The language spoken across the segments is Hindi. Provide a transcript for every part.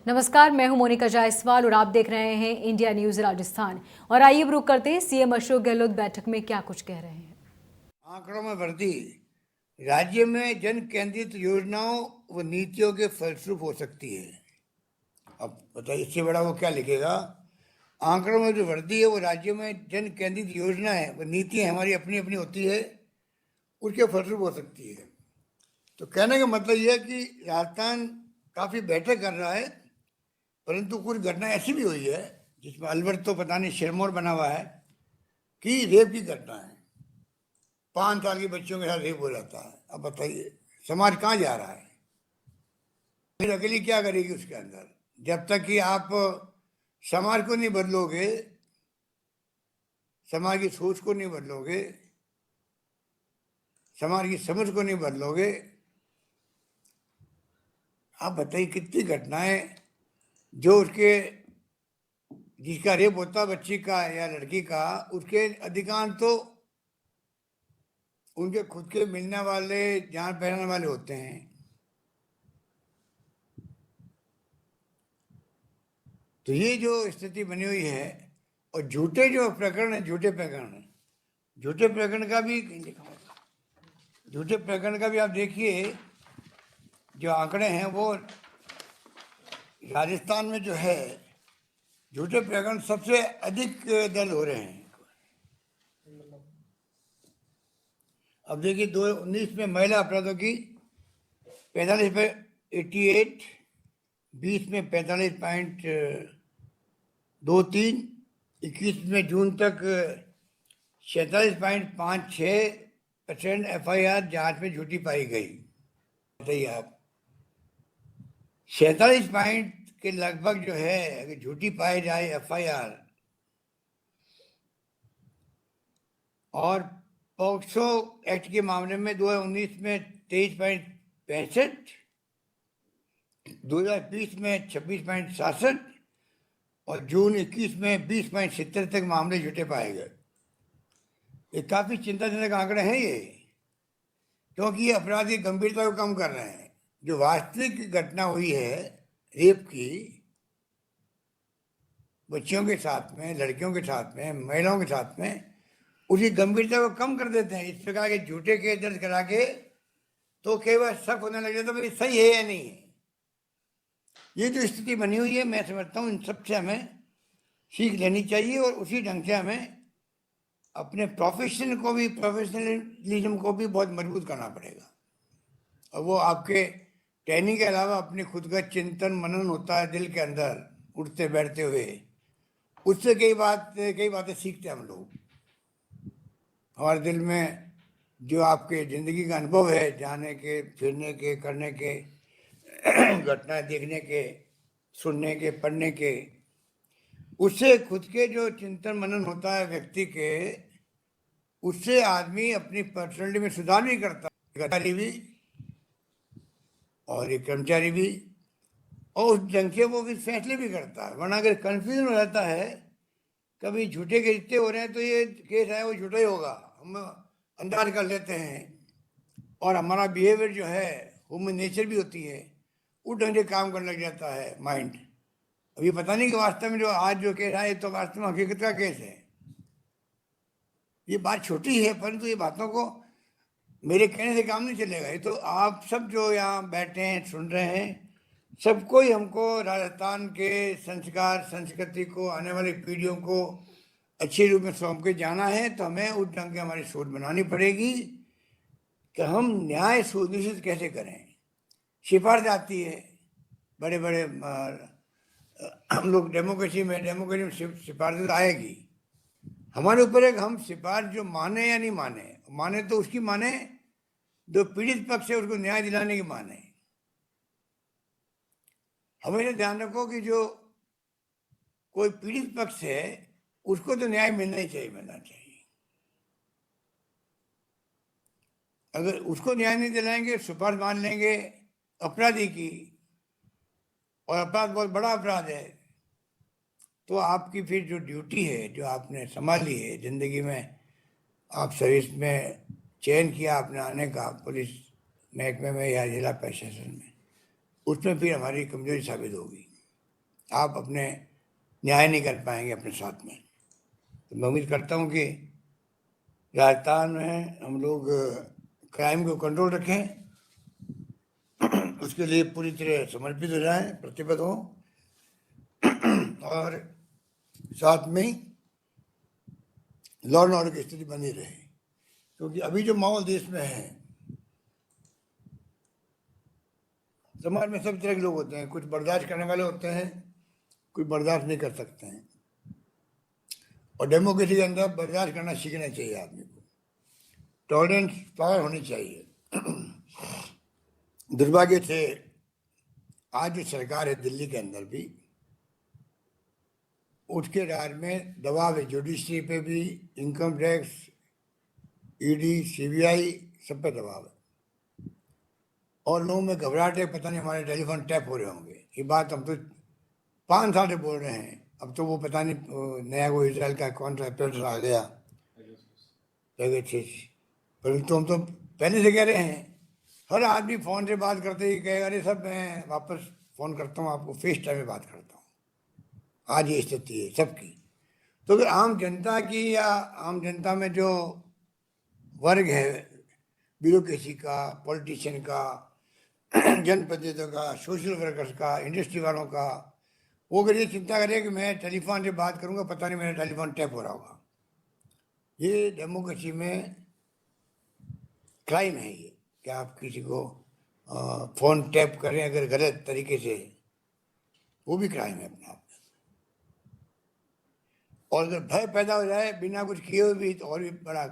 नमस्कार, मैं हूं मोनिका जायसवाल और आप देख रहे हैं इंडिया न्यूज राजस्थान। और आइए रुक करते हैं सीएम अशोक गहलोत बैठक में क्या कुछ कह रहे हैं। आंकड़ों में वृद्धि राज्य में जन केंद्रित योजनाओं व नीतियों के फलस्वरूप हो सकती है। अब बताइए इससे बड़ा वो क्या लिखेगा। आंकड़ों में जो वृद्धि है वो राज्य में जन केंद्रित योजना है, वो नीतियाँ हमारी अपनी अपनी होती है, उसके फलस्वरूप हो सकती है। तो कहने का मतलब यह है कि राजस्थान काफ़ी बेहतर कर रहा है, परंतु कुछ घटना ऐसी भी हुई है जिसमें अलवर तो पता नहीं सिरमौर बना हुआ है कि रेप की घटना है। 5 साल के बच्चों के साथ रेप हो जाता है। अब बताइए समाज कहाँ जा रहा है। फिर अकेली क्या करेगी उसके अंदर, जब तक कि आप समाज को नहीं बदलोगे, समाज की सोच को नहीं बदलोगे, समाज की समझ को नहीं बदलोगे। आप बताइए कितनी घटनाएं जो उसके जिसका रेप होता है बच्ची का या लड़की का, उसके अधिकांश तो उनके खुद के मिलने वाले जान पहचान वाले होते हैं। तो ये जो स्थिति बनी हुई है, और झूठे जो प्रकरण है, झूठे प्रकरण का भी लिखा हुआ है। झूठे प्रकरण का भी आप देखिए, जो आंकड़े हैं वो राजस्थान में जो है झूठे प्रकरण सबसे अधिक दर्ज हो रहे हैं। अब देखिए 2019 में महिला अपराधों की 45.88, 20 में 45.23, 21 में जून तक 47.56% FIR जांच में झूठी पाई गई। बताइए आप 47 पॉइंट के लगभग जो है अगर झूठी पाई जाए FIR, और पॉक्सो एक्ट के मामले में 2019 में 23.65, 2020 में 26.67 और जून 21 में 20.70 तक मामले झूठे पाए गए। ये काफी चिंताजनक आंकड़े हैं ये, क्योंकि ये अपराध की गंभीरता को कम कर रहे हैं। जो वास्तविक घटना हुई है रेप की, बच्चियों के साथ में, लड़कियों के साथ में, महिलाओं के साथ में, उसकी गंभीरता को कम कर देते हैं। इस प्रकार के झूठे केस दर्ज करा के तो केवल शक होने लग जाता है सही है या नहीं है। ये जो स्थिति बनी हुई है, मैं समझता हूँ इन सबसे हमें सीख लेनी चाहिए और उसी ढंग से हमें अपने प्रोफेशनलिज्म को भी बहुत मजबूत करना पड़ेगा। और वो आपके ट्रेनिंग के अलावा अपने खुद का चिंतन मनन होता है दिल के अंदर, उठते बैठते हुए, उससे कई बातें सीखते हैं हम लोग। हमारे दिल में जो आपके ज़िंदगी का अनुभव है, जाने के, फिरने के, करने के, घटनाएं देखने के, सुनने के, पढ़ने के, उससे खुद के जो चिंतन मनन होता है व्यक्ति के, उससे आदमी अपनी पर्सनैलिटी में सुधार भी करता है, अधिकारी भी और एक कर्मचारी भी, और उस ढंग से वो भी फैसले भी करता है। वरना अगर कन्फ्यूजन हो जाता है, कभी झूठे के रिश्ते हो रहे हैं तो ये केस है वो झूठा ही होगा, हम अंदाज कर लेते हैं। और हमारा बिहेवियर जो है, ह्यूमन नेचर भी होती है, उस ढंग से काम करने लग जाता है माइंड। अभी पता नहीं कि वास्तव में जो आज जो केस है तो वास्तव में हकीकत का केस है। ये बात छोटी है, परंतु ये बातों को मेरे कहने से काम नहीं चलेगा। ये तो आप सब जो यहाँ बैठे हैं, सुन रहे हैं, सबको ही हमको राजस्थान के संस्कार संस्कृति को, आने वाली पीढ़ियों को अच्छे रूप में सौंप के जाना है। तो हमें उस ढंग की हमारी सोच बनानी पड़ेगी कि हम न्याय सुनिश्चित कैसे करें। सिफारिश आती है बड़े बड़े, हम लोग डेमोक्रेसी में सिफारिश आएगी। हमारे ऊपर एक हम सिफारिश जो माने या नहीं माने, माने तो उसकी माने जो पीड़ित पक्ष है उसको न्याय दिलाने की माने। हमेशा ध्यान रखो कि जो कोई पीड़ित पक्ष है उसको तो न्याय मिलना ही चाहिए, मिलना चाहिए। अगर उसको न्याय नहीं दिलाएंगे, सिफारिश मान लेंगे अपराधी की, और अपराध बहुत बड़ा अपराध है, तो आपकी फिर जो ड्यूटी है जो आपने संभाली है जिंदगी में, आप सर्विस में चयन किया आपने आने का, पुलिस महकमे में या जिला प्रशासन में, उसमें फिर हमारी कमजोरी साबित होगी। आप अपने न्याय नहीं कर पाएंगे अपने साथ में। तो मैं उम्मीद करता हूँ कि राजस्थान में हम लोग क्राइम को कंट्रोल रखें, उसके लिए पूरी तरह समर्पित हो जाएं, प्रतिबद्ध हों, और साथ में ही लॉ एंड ऑर्डर की स्थिति बनी रहे। क्योंकि अभी जो माहौल देश में है, समाज में सब तरह के लोग होते हैं, कुछ बर्दाश्त करने वाले होते हैं, कुछ बर्दाश्त नहीं कर सकते हैं। और डेमोक्रेसी के अंदर बर्दाश्त करना सीखना चाहिए आदमी को, टॉलरेंस पावर होनी चाहिए। दुर्भाग्य से आज जो सरकार है दिल्ली के अंदर भी, उसके राज में दबाव है, जुडिशरी पे भी, इनकम टैक्स, ईडी, सीबीआई, सब पे दबाव है। और लोगों में घबराहट है, पता नहीं हमारे टेलीफोन टैप हो रहे होंगे। ये बात हम तो 5 साल से बोल रहे हैं, अब तो वो पता नहीं नया वो इसराइल का कौन सा एपिसोड आ गया, परंतु हम तो पहले से कह रहे हैं। हर आदमी फ़ोन से बात करते ही कहेगा अरे सब मैं वापस फ़ोन करता हूँ आपको, फेस टाइम में बात करता हूँ। आज ये स्थिति है सबकी। तो अगर आम जनता की, या आम जनता में जो वर्ग है, ब्यूरोक्रेसी का, पॉलिटिशियन का, जनप्रतिनिधियों का, सोशल वर्कर्स का, इंडस्ट्री वालों का, वो अगर ये चिंता करे कि मैं टेलीफोन से बात करूंगा, पता नहीं मेरा टेलीफोन टैप हो रहा होगा, ये डेमोक्रेसी में क्राइम है। ये कि आप किसी को फ़ोन टैप करें अगर गलत तरीके से, वो भी क्राइम है अपने आप में। और अगर भय पैदा हो जाए बिना कुछ किए हुए भी, तो और भी बड़ा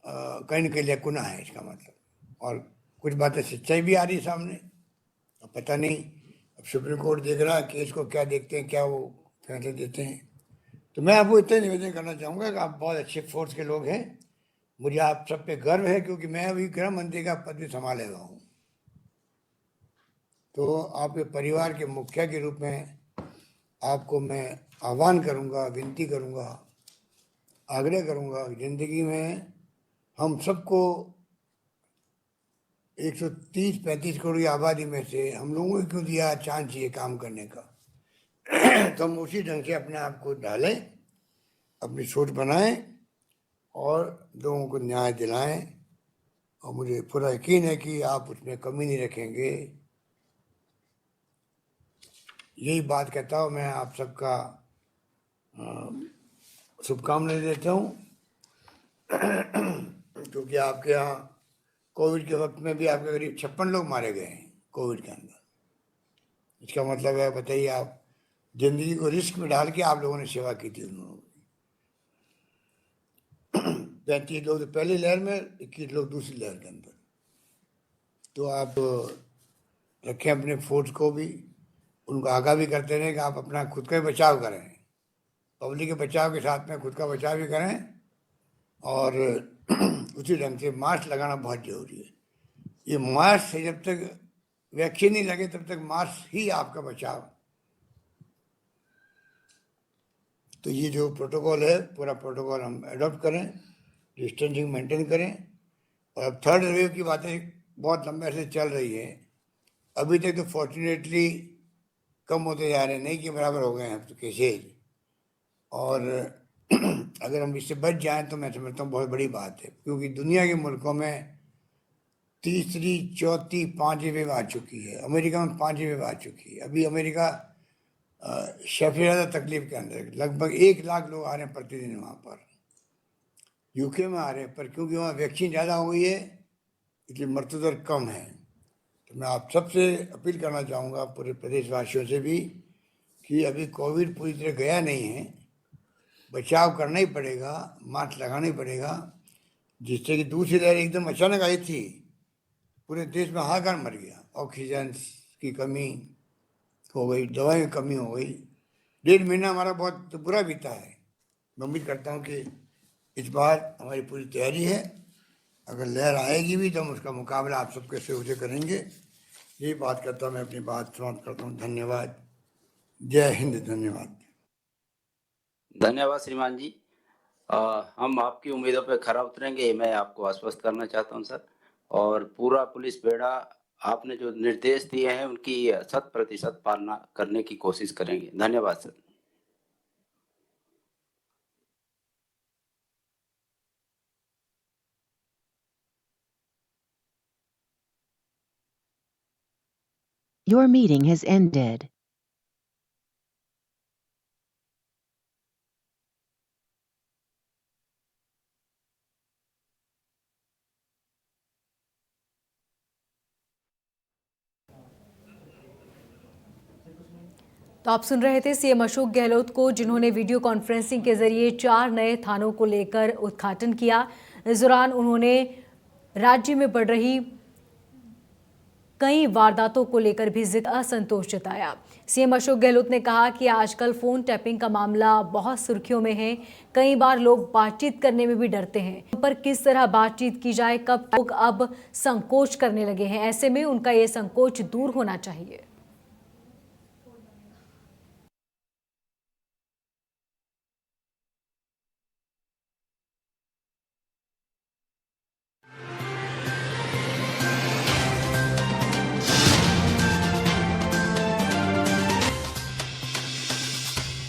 कहीं न कहीं लिए गुनाह है इसका मतलब। और कुछ बातें सच्चाई भी आ रही सामने, अब पता नहीं अब सुप्रीम कोर्ट देख रहा है केस को, क्या देखते हैं, क्या वो फैसले देते हैं। तो मैं आपको इतना निवेदन करना चाहूँगा कि आप बहुत अच्छे फोर्स के लोग हैं, मुझे आप सब पे गर्व है, क्योंकि मैं अभी गृह मंत्री का पद भी संभाले हुआ हूँ। तो आपके परिवार के मुखिया के रूप में आपको मैं आह्वान करूँगा, विनती करूँगा, आग्रह करूँगा, ज़िंदगी में हम सबको 130-35 करोड़ की आबादी में से हम लोगों को क्यों दिया चांस ये काम करने का। तो हम उसी ढंग से अपने आप को ढालें, अपनी सोच बनाएं और लोगों को न्याय दिलाएं। और मुझे पूरा यकीन है कि आप उसमें कमी नहीं रखेंगे। यही बात कहता हूँ, मैं आप सबका शुभकामनाएं देता हूँ। क्योंकि आपके यहाँ कोविड के वक्त में भी आपके करीब 56 लोग मारे गए हैं कोविड के अंदर। इसका मतलब है, बताइए आप, जिंदगी को रिस्क में डाल के आप लोगों ने सेवा की थी उन लोगों की। 35 लोग तो पहली लहर में, 21 लोग दूसरी लहर के अंदर। तो आप रखें अपने फोर्स को भी, उनको आगाह भी करते रहें कि आप अपना खुद का बचाव करें, पब्लिक के बचाव के साथ में खुद का बचाव भी करें। और उसी ढंग से मास्क लगाना बहुत जरूरी है। ये मास्क से जब तक वैक्सीन नहीं लगे तब तक मास्क ही आपका बचाव। तो ये जो प्रोटोकॉल है, पूरा प्रोटोकॉल हम अडॉप्ट करें, डिस्टेंसिंग मेंटेन करें। और अब थर्ड वेव की बातें बहुत लंबे से चल रही है, अभी तक तो फॉर्चुनेटली कम होते जा रहे हैं, नहीं के बराबर हो गए हैं तो केसेज। और अगर हम इससे बच जाएं तो मैं समझता हूँ बहुत बड़ी बात है, क्योंकि दुनिया के मुल्कों में तीसरी, चौथी, 5वीं वेव आ चुकी है। अमेरिका में 5वीं वेव आ चुकी है। अभी अमेरिका सबसे ज़्यादा तकलीफ के अंदर, लगभग 1 लाख लोग आ रहे हैं प्रतिदिन वहाँ पर। यूके में आ रहे हैं, पर क्योंकि वहाँ वैक्सीन ज़्यादा हो गई है इसलिए मृत्यु दर कम है। तो मैं आप सबसे अपील करना चाहूँगा, पूरे प्रदेशवासियों से भी, कि अभी कोविड पूरी तरह गया नहीं है, बचाव करना ही पड़ेगा, मास्क लगाना ही पड़ेगा। जिससे कि दूसरी लहर एकदम अचानक आई थी, पूरे देश में हाहाकार मच गया, ऑक्सीजन की कमी हो गई, दवाई की कमी हो गई। 1.5 महीना हमारा बहुत बुरा बीता है। मैं उम्मीद करता हूँ कि इस बार हमारी पूरी तैयारी है, अगर लहर आएगी भी तो हम उसका मुकाबला आप सबके सहयोग से करेंगे। यही बात करता हूँ, मैं अपनी बात समाप्त करता हूँ। धन्यवाद। जय हिंद। धन्यवाद। धन्यवाद श्रीमान जी। हम आपकी उम्मीदों पे खरा उतरेंगे, मैं आपको आश्वस्त करना चाहता हूं सर। और पूरा पुलिस बेड़ा आपने जो निर्देश दिए हैं उनकी 100% पालना करने की कोशिश करेंगे। धन्यवाद sir. Your meeting has ended. तो आप सुन रहे थे सीएम अशोक गहलोत को, जिन्होंने वीडियो कॉन्फ्रेंसिंग के जरिए 4 नए थानों को लेकर उद्घाटन किया। इस दौरान उन्होंने राज्य में बढ़ रही कई वारदातों को लेकर भी असंतोष जताया। सीएम अशोक गहलोत ने कहा कि आजकल फोन टैपिंग का मामला बहुत सुर्खियों में है। कई बार लोग बातचीत करने में भी डरते हैं, पर किस तरह बातचीत की जाए, कब लोग अब संकोच करने लगे हैं। ऐसे में उनका ये संकोच दूर होना चाहिए।